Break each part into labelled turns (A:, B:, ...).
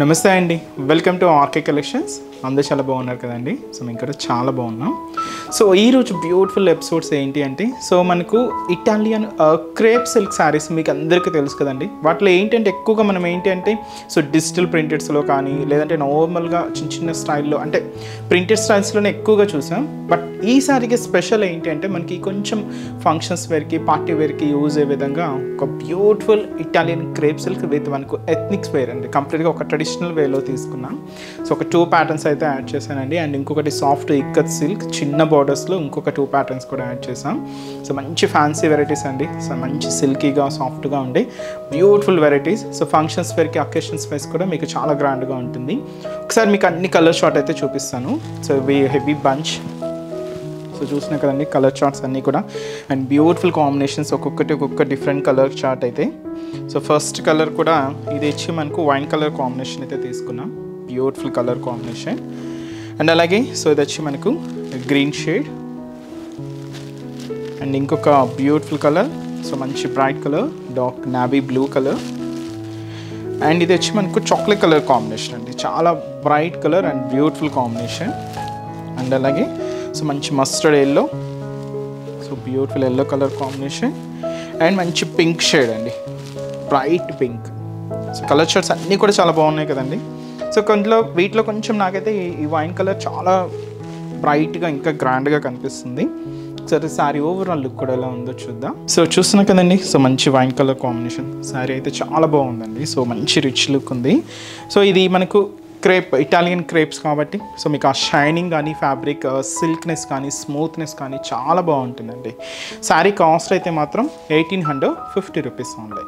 A: నమస్తే అండి, welcome to RK collections. అందరూ చాలా బాగున్నారు కదండి. సో మేము ఇక్కడ చాలా బాగున్నాం. సో ఈరోజు బ్యూటిఫుల్ ఎపిసోడ్స్ ఏంటి అంటే, సో మనకు ఇటాలియన్ క్రేప్ సిల్క్ శారీస్ మీకు అందరికీ తెలుసు కదండి. వాటిలో ఏంటంటే ఎక్కువగా మనం ఏంటి అంటే సో డిజిటల్ ప్రింటెడ్స్లో కానీ లేదంటే నార్మల్గా చిన్న చిన్న స్టైల్లో అంటే ప్రింటెడ్ స్టైల్స్లోనే ఎక్కువగా చూసాం. బట్ ఈ సారీకి స్పెషల్ ఏంటి అంటే మనకి కొంచెం ఫంక్షన్స్ వేర్కి పార్టీ వేర్కి యూజ్ అయ్యే విధంగా ఒక beautiful Italian crepe silk with మనకు ఎథ్నిక్స్ వేర్ అండి. కంప్లీట్గా ఒక ట్రెడిషనల్ వేలో తీసుకున్నాం. సో ఒక 2 ప్యాటర్న్స్ అయితే యాడ్ చేశానండి. అండ్ ఇంకొకటి సాఫ్ట్ ఇక్కత్ సిల్క్ చిన్న బార్డర్స్లో ఇంకొక 2 ప్యాటర్న్స్ కూడా యాడ్ చేసాం. సో మంచి ఫ్యాన్సీ వెరైటీస్ అండి. సో మంచి సిల్కీగా సాఫ్ట్గా ఉండే బ్యూటిఫుల్ వెరైటీస్. సో ఫంక్షన్స్ వేర్కి అకేషన్స్ వేర్స్ కూడా మీకు చాలా గ్రాండ్గా ఉంటుంది. ఒకసారి మీకు అన్ని కలర్ షార్ట్ అయితే చూపిస్తాను. సో ఇవి హెవీ బంచ్. సో చూసినా కదండి కలర్ చార్ట్స్ అన్నీ కూడా అండ్ బ్యూటిఫుల్ కాంబినేషన్స్, ఒక్కొక్క డిఫరెంట్ కలర్ చార్ట్ అయితే. సో ఫస్ట్ కలర్ కూడా ఇది వచ్చి మనకు వైన్ కలర్ కాంబినేషన్ అయితే తీసుకున్నాం. Beautiful colour combination. అండ్ అలాగే సో ఇది వచ్చి మనకు గ్రీన్ షేడ్ అండ్ ఇంకొక బ్యూటిఫుల్ కలర్. సో మంచి bright colour, dark navy blue colour. And ఇది వచ్చి మనకు చాక్లెట్ కలర్ కాంబినేషన్ అండి. చాలా bright colour and beautiful combination. And అలాగే సో మంచి mustard yellow, so beautiful yellow colour combination. And మంచి పింక్ షేడ్ అండి, bright pink. So colour shirts అన్నీ కూడా చాలా బాగున్నాయి కదండి. సో వీటిలో కొంచెం నాకైతే ఈ వైన్ కలర్ చాలా బ్రైట్గా ఇంకా గ్రాండ్గా కనిపిస్తుంది. సరే శారీ ఓవరాల్ లుక్ కూడా ఎలా ఉందో చూద్దాం. సో చూస్తున్నా కదండి, సో మంచి వైన్ కలర్ కాంబినేషన్. శారీ అయితే చాలా బాగుందండి. సో మంచి రిచ్ లుక్ ఉంది. సో ఇది మనకు క్రేప్ ఇటాలియన్ క్రేప్స్ కాబట్టి సో మీకు ఆ షైనింగ్ కానీ ఫ్యాబ్రిక్ సిల్క్నెస్ కానీ స్మూత్నెస్ కానీ చాలా బాగుంటుందండి. శారీ కాస్ట్ అయితే మాత్రం 1850 రూపీస్ ఉంది.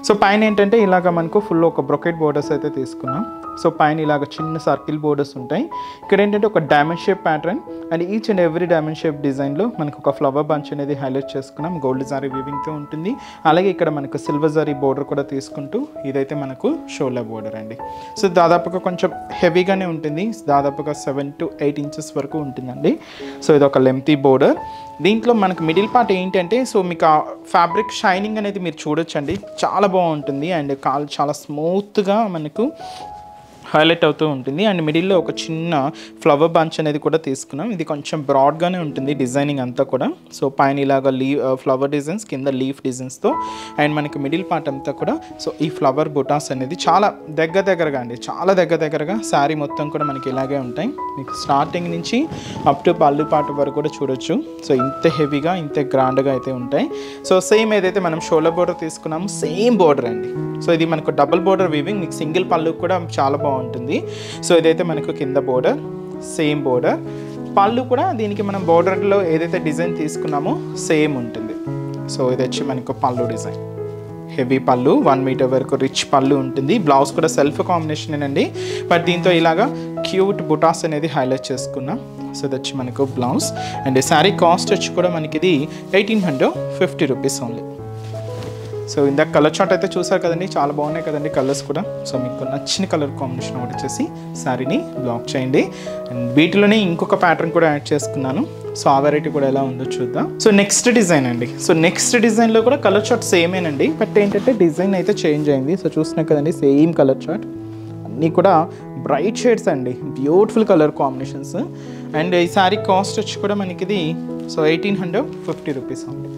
A: సో పైన ఏంటంటే ఇలాగ మనకు ఫుల్ ఒక బ్రొకెట్ బోర్డర్స్ అయితే తీసుకున్నాం. సో పైన ఇలాగ చిన్న సర్కిల్ బోర్డర్స్ ఉంటాయి. ఇక్కడ ఏంటంటే ఒక diamond shape pattern and each and every diamond shape డిజైన్లో మనకు ఒక ఫ్లవర్ బంచ్ అనేది హైలైట్ చేసుకున్నాం. గోల్డ్ జారీ వీవింగ్తో ఉంటుంది. అలాగే ఇక్కడ మనకు సిల్వర్ జారీ బోర్డర్ కూడా తీసుకుంటూ ఇదైతే మనకు షోల్డర్ బోర్డర్ అండి. సో దాదాపుగా కొంచెం హెవీగానే ఉంటుంది. దాదాపుగా 7 to 8 ఇంచెస్ వరకు ఉంటుందండి. సో ఇది ఒక లెంతీ బోర్డర్. దీంట్లో మనకు మిడిల్ పార్ట్ ఏంటంటే సో మీకు ఆ ఫ్యాబ్రిక్ షైనింగ్ అనేది మీరు చూడొచ్చండి. చాలా బాగుంటుంది అండ్ కాల్ చాలా స్మూత్గా మనకు హైలైట్ అవుతూ ఉంటుంది. అండ్ మిడిల్లో ఒక చిన్న ఫ్లవర్ బంచ్ అనేది కూడా తీసుకున్నాం. ఇది కొంచెం బ్రాడ్గానే ఉంటుంది డిజైనింగ్ అంతా కూడా. సో పైన ఇలాగ ఫ్లవర్ డిజైన్స్, కింద లీఫ్ డిజైన్స్తో అండ్ మనకి మిడిల్ పార్ట్ అంతా కూడా సో ఈ ఫ్లవర్ బుటాస్ అనేది చాలా దగ్గరగా అండి, చాలా దగ్గరగా శారీ మొత్తం కూడా మనకి ఇలాగే ఉంటాయి. మీకు స్టార్టింగ్ నుంచి అప్ టు పళ్ళు పార్ట్ వరకు కూడా చూడొచ్చు. సో ఇంత హెవీగా ఇంత గ్రాండ్గా అయితే ఉంటాయి. సో సేమ్ ఏదైతే మనం షోల్డర్ బోర్డర్ తీసుకున్నాము సేమ్ బోర్డర్ అండి. సో ఇది మనకు డబుల్ బోర్డర్ వీవింగ్, మీకు సింగిల్ పళ్ళు కూడా చాలా బాగుంటుంది. సో ఇదైతే మనకు కింద బోర్డర్, సేమ్ బోర్డర్. పళ్ళు కూడా దీనికి మనం బోర్డర్లో ఏదైతే డిజైన్ తీసుకున్నామో సేమ్ ఉంటుంది. సో ఇది వచ్చి మనకు పళ్ళు డిజైన్, హెవీ పళ్ళు 1 మీటర్ వరకు రిచ్ పళ్ళు ఉంటుంది. బ్లౌజ్ కూడా సెల్ఫ్ కాంబినేషన్ అండి. బట్ దీంతో ఇలాగా క్యూట్ బుటాస్ అనేది హైలైట్ చేసుకున్నాం. సో ఇది వచ్చి మనకు బ్లౌజ్ అండ్ శారీ కాస్ట్ వచ్చి కూడా మనకి ఇది 1850 రూపీస్ ఓన్లీ. సో ఇందాక కలర్ చార్ట్ అయితే చూసారు కదండి, చాలా బాగున్నాయి కదండి కలర్స్ కూడా. సో మీకు నచ్చిన కలర్ కాంబినేషన్ ఒకటి వచ్చేసి శారీని బ్లాక్ చేయండి. అండ్ వీటిలోనే ఇంకొక ప్యాటర్న్ కూడా యాడ్ చేసుకున్నాను. సో ఆ వెరైటీ కూడా ఎలా ఉందో చూద్దాం. సో నెక్స్ట్ డిజైన్ అండి. సో నెక్స్ట్ డిజైన్లో కూడా కలర్ చార్ట్ సేమేనండి. బట్ ఏంటంటే డిజైన్ అయితే చేంజ్ అయింది. సో చూసినా కదండి సేమ్ కలర్ చార్ట్, అన్నీ కూడా బ్రైట్ షేడ్స్ అండి, బ్యూటిఫుల్ కలర్ కాంబినేషన్స్. అండ్ ఈ శారీ కాస్ట్ వచ్చి కూడా మనకి ఇది సో 1850 రూపీస్ ఉంది.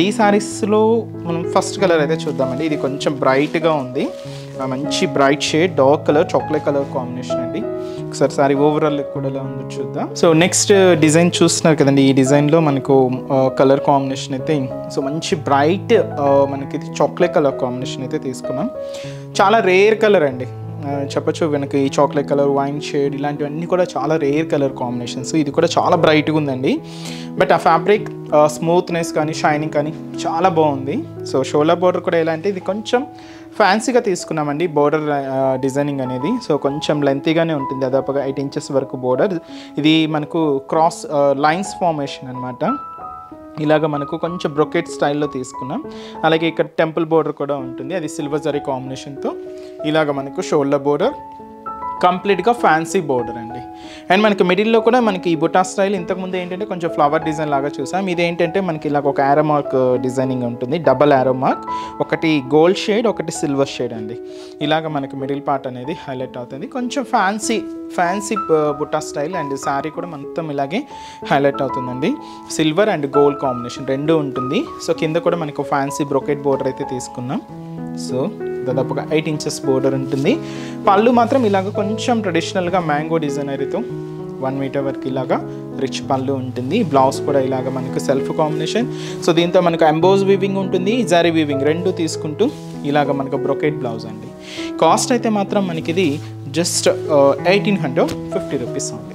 A: ఈ శారీస్లో మనం ఫస్ట్ కలర్ అయితే చూద్దామండి. ఇది కొంచెం బ్రైట్గా ఉంది, మంచి bright shade, dark colour, chocolate colour combination అండి. ఒకసారి శారీ ఓవరాల్ కూడా ఎలా ఉందో చూద్దాం. సో నెక్స్ట్ డిజైన్ చూస్తున్నారు కదండి. ఈ డిజైన్లో మనకు కలర్ కాంబినేషన్ అయితే సో మంచి బ్రైట్ మనకి చాక్లెట్ కలర్ కాంబినేషన్ అయితే తీసుకున్నాం. చాలా రేర్ కలర్ అండి చెప్పచ్చు. వెనక ఈ చాక్లెట్ కలర్, వైన్ షేడ్ ఇలాంటివన్నీ కూడా చాలా రేర్ కలర్ కాంబినేషన్స్. ఇది కూడా చాలా బ్రైట్గా ఉందండి. బట్ ఆ ఫ్యాబ్రిక్ స్మూత్నెస్ కానీ షైనింగ్ కానీ చాలా బాగుంది. సో షోల్డర్ బోర్డర్ కూడా ఎలా అంటే ఇది కొంచెం ఫ్యాన్సీగా తీసుకున్నామండి బోర్డర్ డిజైనింగ్ అనేది. సో కొంచెం లెంతీగానే ఉంటుంది, దాదాపుగా 8 ఇంచెస్ వరకు బోర్డర్. ఇది మనకు క్రాస్ లైన్స్ ఫార్మేషన్ అనమాట. ఇలాగ మనకు కొంచెం బ్రొకెట్ స్టైల్లో తీసుకున్నాం. అలాగే ఇక్కడ టెంపుల్ బోర్డర్ కూడా ఉంటుంది, అది సిల్వర్ జరీ కాంబినేషన్తో. ఇలాగ మనకు షోల్డర్ బోర్డర్, కంప్లీట్గా ఫ్యాన్సీ బోర్డర్ అండి. అండ్ మనకి మిడిల్లో కూడా మనకి ఈ బుటా స్టైల్ ఇంతకుముందు ఏంటంటే కొంచెం ఫ్లవర్ డిజైన్ లాగా చూసాం. ఇది ఏంటంటే మనకి ఇలాగ ఒక యారో మార్క్ డిజైనింగ్ ఉంటుంది, డబల్ యారో మార్క్, ఒకటి గోల్డ్ షేడ్ ఒకటి సిల్వర్ షేడ్ అండి. ఇలాగ మనకి మిడిల్ పార్ట్ అనేది హైలైట్ అవుతుంది. కొంచెం fancy buta style and sari కూడా మొత్తం ఇలాగే హైలైట్ అవుతుందండి. సిల్వర్ అండ్ గోల్డ్ కాంబినేషన్ రెండు ఉంటుంది. సో కింద కూడా మనకు ఫ్యాన్సీ బ్రొకెట్ బోర్డర్ అయితే తీసుకున్నాం. సో దాదాపుగా 8 ఇంచెస్ బోర్డర్ ఉంటుంది. పళ్ళు మాత్రం ఇలాగ కొంచెం ట్రెడిషనల్గా మ్యాంగో డిజైనర్తో 1 మీటర్ వరకు ఇలాగా రిచ్ పళ్ళు ఉంటుంది. బ్లౌజ్ కూడా ఇలాగ మనకు సెల్ఫ్ కాంబినేషన్. సో దీంతో మనకు ఎంబోజ్ వీవింగ్ ఉంటుంది, జరీ వీవింగ్ రెండు తీసుకుంటూ ఇలాగ మనకు బ్రొకెట్ బ్లౌజ్ అండి. కాస్ట్ అయితే మాత్రం మనకి ఇది జస్ట్ 1850 రూపీస్ ఉంది.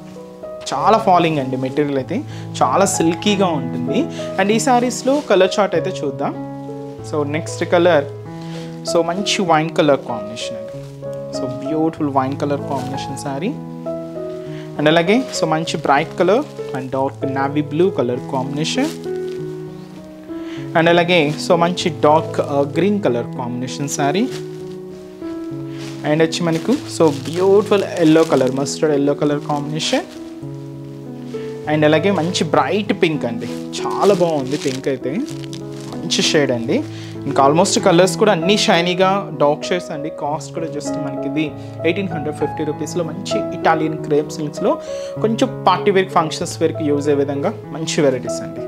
A: చాలా ఫాలింగ్ అండి, మెటీరియల్ అయితే చాలా సిల్కీగా ఉంటుంది. అండ్ ఈ శారీస్లో కలర్ చార్ట్ అయితే చూద్దాం. సో నెక్స్ట్ కలర్ సో మంచి వైన్ కలర్ కాంబినేషన్ అండి. So beautiful wine colour combination sari. And అలాగే సో మంచి bright colour and dark navy blue colour combination. And అలాగే సో మంచి dark green colour combination sari. And వచ్చి మనకు so beautiful yellow colour, mustard yellow colour combination. And అలాగే మంచి bright pink అండి, చాలా బాగుంది పింక్ అయితే, మంచి షేడ్ అండి. ఇంకా ఆల్మోస్ట్ కలర్స్ కూడా అన్నీ షైనీగా డార్క్ షేడ్స్ అండి. కాస్ట్ కూడా జస్ట్ మనకి ఇది 1850 రూపీస్లో మంచి ఇటాలియన్ క్రేప్ సిల్క్స్లో కొంచెం పార్టీ వేర్ ఫంక్షన్స్ వేర్కి యూజ్ అయ్యే విధంగా మంచి వెరైటీస్ అండి.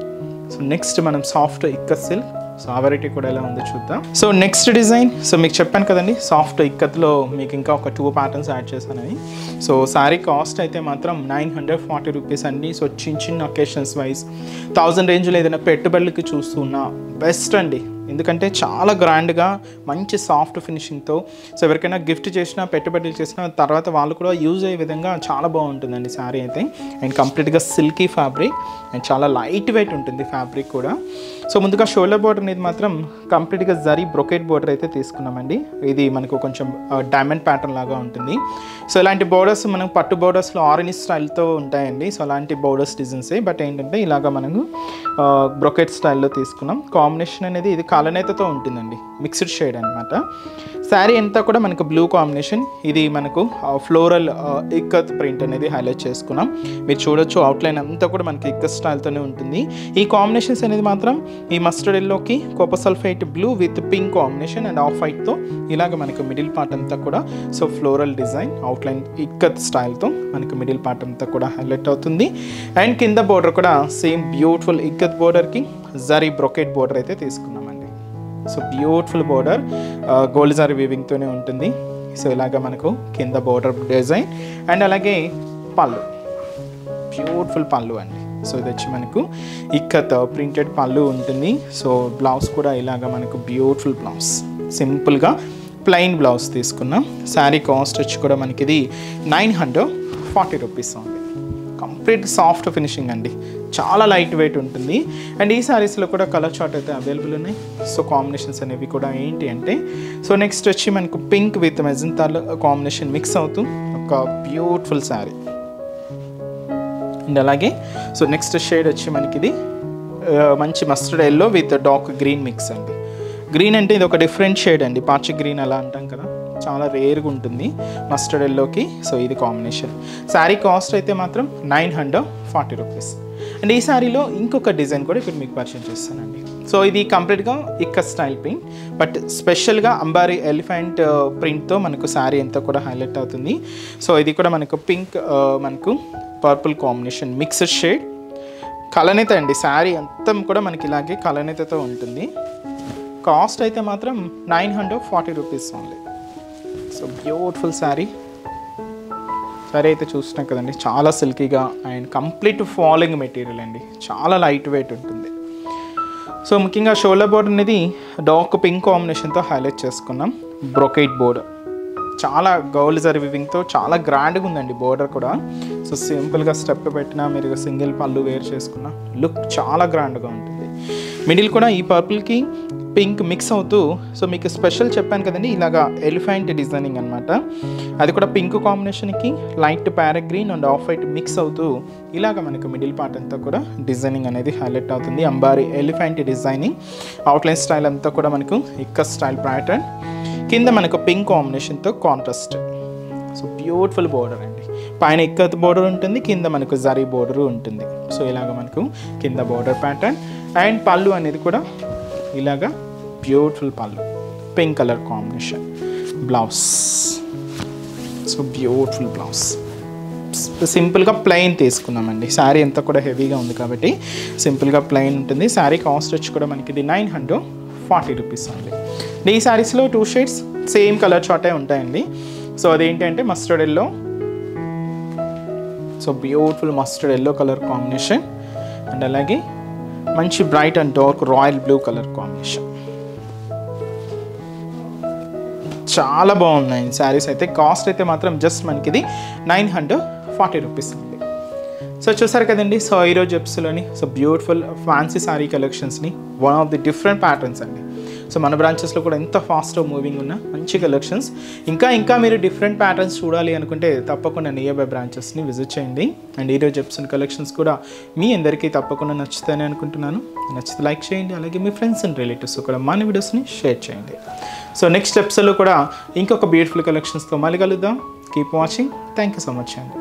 A: సో నెక్స్ట్ మనం సాఫ్ట్ ఇక్కత్ సిల్క్, సో ఆ వెరైటీ కూడా ఎలా ఉందో చూద్దాం. సో నెక్స్ట్ డిజైన్, సో మీకు చెప్పాను కదండి సాఫ్ట్ ఇక్కత్లో మీకు ఇంకా ఒక 2 ప్యాటర్న్స్ యాడ్ చేశానని. సో శారీ కాస్ట్ అయితే మాత్రం 940 రూపీస్ అండి. సో చిన్న అకేషన్స్ వైజ్ 1000 రేంజ్లో ఏదైనా పెట్టుబడులకి చూస్తున్నా బెస్ట్ అండి. ఎందుకంటే చాలా గ్రాండ్గా మంచి సాఫ్ట్ ఫినిషింగ్తో, సో ఎవరికైనా గిఫ్ట్ చేసినా పెట్టుబడులు చేసినా తర్వాత వాళ్ళు కూడా యూజ్ అయ్యే విధంగా చాలా బాగుంటుందండి శారీ అయితే. అండ్ కంప్లీట్గా సిల్కీ ఫ్యాబ్రిక్ అండ్ చాలా లైట్ వెయిట్ ఉంటుంది ఫ్యాబ్రిక్ కూడా. సో ముందుగా షోల్డర్ బోర్డర్ అనేది మాత్రం కంప్లీట్గా జరీ బ్రొకెట్ బోర్డర్ అయితే తీసుకున్నామండి. ఇది మనకు కొంచెం డైమండ్ ప్యాటర్న్ లాగా ఉంటుంది. సో ఇలాంటి బోర్డర్స్ మనం పట్టు బోర్డర్స్లో ఆరెంజ్ స్టైల్తో ఉంటాయండి. సో అలాంటి బోర్డర్స్ డిజైన్సే, బట్ ఏంటంటే ఇలాగ మనము బ్రొకెట్ స్టైల్లో తీసుకున్నాం. కాంబినేషన్ అనేది ఇది కాలనేతతో ఉంటుందండి, మిక్స్డ్ షేడ్ అనమాట. శారీ అంతా కూడా మనకు బ్లూ కాంబినేషన్. ఇది మనకు ఫ్లోరల్ ఇక్కత్ ప్రింట్ అనేది హైలైట్ చేసుకున్నాం. మీరు చూడొచ్చు అవుట్లైన్ అంతా కూడా మనకి ఇక్కత్ స్టైల్తోనే ఉంటుంది. ఈ కాంబినేషన్స్ అనేది మాత్రం ఈ మస్టర్డ్ ఎల్లోకి copper sulphate blue with pink combination and off వైట్తో ఇలాగ మనకు మిడిల్ పార్ట్ అంతా కూడా so floral design outline ikat స్టైల్తో మనకు మిడిల్ పార్ట్ అంతా కూడా హైలైట్ అవుతుంది. అండ్ కింద బోర్డర్ కూడా సేమ్ బ్యూటిఫుల్ ఇక్కత్ బోర్డర్కి జరీ బ్రొకెట్ బోర్డర్ అయితే తీసుకున్నామండి. So beautiful border gold zari వీవింగ్తోనే ఉంటుంది. సో ఇలాగ మనకు కింద బోర్డర్ డిజైన్ అండ్ అలాగే పళ్ళు, బ్యూటిఫుల్ పళ్ళు అండి. సో ఇది వచ్చి మనకు ఇక్కత్ ప్రింటెడ్ పళ్ళు ఉంటుంది. సో బ్లౌజ్ కూడా ఇలాగ మనకు బ్యూటిఫుల్ బ్లౌజ్, సింపుల్గా ప్లెయిన్ బ్లౌజ్ తీసుకున్నాం. శారీ కాస్ట్ వచ్చి కూడా మనకి ఇది 940 రూపీస్ ఉంది. కంప్లీట్ సాఫ్ట్ ఫినిషింగ్ అండి, చాలా లైట్ వెయిట్ ఉంటుంది. అండ్ ఈ శారీస్లో కూడా కలర్ చార్ట్ అయితే అవైలబుల్ ఉన్నాయి. సో కాంబినేషన్స్ అనేవి కూడా ఏంటి అంటే సో నెక్స్ట్ వచ్చి మనకు pink with magenta combination mix అవుతూ ఒక బ్యూటిఫుల్ శారీ. అండ్ అలాగే సో నెక్స్ట్ షేడ్ వచ్చి మనకి ఇది మంచి mustard yellow with dark green mix అండి. గ్రీన్ అంటే ఇది ఒక డిఫరెంట్ షేడ్ అండి, పాచి గ్రీన్ అలా అంటాం కదా, చాలా రేర్గా ఉంటుంది మస్టర్డ్ ఎల్లోకి. సో ఇది కాంబినేషన్. శారీ కాస్ట్ అయితే మాత్రం 940 రూపీస్. అండ్ ఈ శారీలో ఇంకొక డిజైన్ కూడా ఇప్పుడు మీకు పరిచయం చేస్తానండి. సో ఇది కంప్లీట్గా ఇక్కత్ స్టైల్ ప్రింట్, బట్ స్పెషల్గా అంబారీ ఎలిఫెంట్ ప్రింట్తో మనకు శారీ అంతా కూడా హైలైట్ అవుతుంది. సో ఇది కూడా మనకు పింక్ మనకు పర్పుల్ కాంబినేషన్ మిక్స్డ్ షేడ్ కలనేత అండి. శారీ అంతా కూడా మనకి ఇలాగే కలనేతతో ఉంటుంది. కాస్ట్ అయితే మాత్రం 940 rupees only. So beautiful sari అయితే చూస్తున్నాం కదండి, చాలా సిల్కీగా అండ్ కంప్లీట్ ఫాలింగ్ మెటీరియల్ అండి, చాలా లైట్ వెయిట్ ఉంటుంది. సో ముఖ్యంగా షోల్డర్ బోర్డర్ అనేది డార్క్ పింక్ కాంబినేషన్తో హైలైట్ చేసుకున్నాం. బ్రొకెట్ బోర్డర్ చాలా గోల్డ్ జరీ వీవింగ్తో చాలా గ్రాండ్గా ఉందండి బోర్డర్ కూడా. సో సింపుల్గా స్టెప్ పెట్టినా మీరు సింగిల్ పళ్ళు వేర్ చేసుకున్న లుక్ చాలా గ్రాండ్గా ఉంటుంది. మిడిల్ కూడా ఈ పర్పుల్కి పింక్ మిక్స్ అవుతూ సో మీకు స్పెషల్ చెప్పాను కదండి, ఇలాగా ఎలిఫెంట్ డిజైనింగ్ అనమాట. అది కూడా పింక్ కాంబినేషన్కి light parrot green and off white mix అవుతూ ఇలాగ మనకు మిడిల్ పార్ట్ అంతా కూడా డిజైనింగ్ అనేది హైలైట్ అవుతుంది. అంబారీ ఎలిఫెంట్ డిజైనింగ్ అవుట్లైన్ స్టైల్ అంతా కూడా మనకు ఇక్కత్ స్టైల్ ప్యాటర్న్. కింద మనకు పింక్ కాంబినేషన్తో కాంట్రాస్ట్ సో బ్యూటిఫుల్ బోర్డర్ అండి. పైన ఇక్కత్ బోర్డర్ ఉంటుంది, కింద మనకు జరీ బోర్డర్ ఉంటుంది. సో ఇలాగ మనకు కింద బోర్డర్ ప్యాటర్న్. అండ్ పళ్ళు అనేది కూడా ఇలాగా బ్యూటిఫుల్ పళ్ళు, pink colour combination. Blouse, so beautiful blouse. సింపుల్గా ప్లెయిన్ తీసుకున్నామండి. శారీ అంతా కూడా హెవీగా ఉంది కాబట్టి సింపుల్గా ప్లెయిన్ ఉంటుంది. శారీ కాస్ట్ వచ్చి కూడా మనకి ఇది 940 రూపీస్ ఉంది. ఈ శారీస్లో 2 షేడ్స్ సేమ్ కలర్ చార్టే ఉంటాయండి. సో అదేంటంటే mustard yellow, so beautiful mustard yellow colour combination. And అలాగే మంచి bright and dark royal blue colour combination. చాలా బాగున్నాయి శారీస్ అయితే. కాస్ట్ అయితే మాత్రం జస్ట్ మనకి ఇది 940 రూపీస్ ఉంది. సో చూసారు కదండి. సో ఈరోజు ఎపిసోడ్లోని సో బ్యూటిఫుల్ ఫ్యాన్సీ శారీ కలెక్షన్స్ని, one of the different patterns అండి. సో మన బ్రాంచెస్లో కూడా ఎంత ఫాస్ట్గా మూవింగ్ ఉన్న మంచి కలెక్షన్స్. ఇంకా మీరు డిఫరెంట్ ప్యాటర్న్స్ చూడాలి అనుకుంటే తప్పకుండా నియర్ బై బ్రాంచెస్ని విజిట్ చేయండి. అండ్ ఈరోజు ఎపిసోడ్ కలెక్షన్స్ కూడా మీ అందరికీ తప్పకుండా నచ్చుతాయని అనుకుంటున్నాను. నచ్చితే లైక్ చేయండి, అలాగే మీ ఫ్రెండ్స్ అండ్ రిలేటివ్స్ కూడా మన వీడియోస్ని షేర్ చేయండి. సో నెక్స్ట్ ఎపిసోడ్లో కూడా ఇంకొక బ్యూటిఫుల్ కలెక్షన్స్తో మళ్ళీ కలుద్దాం. Keep watching. Thank you so much అండి.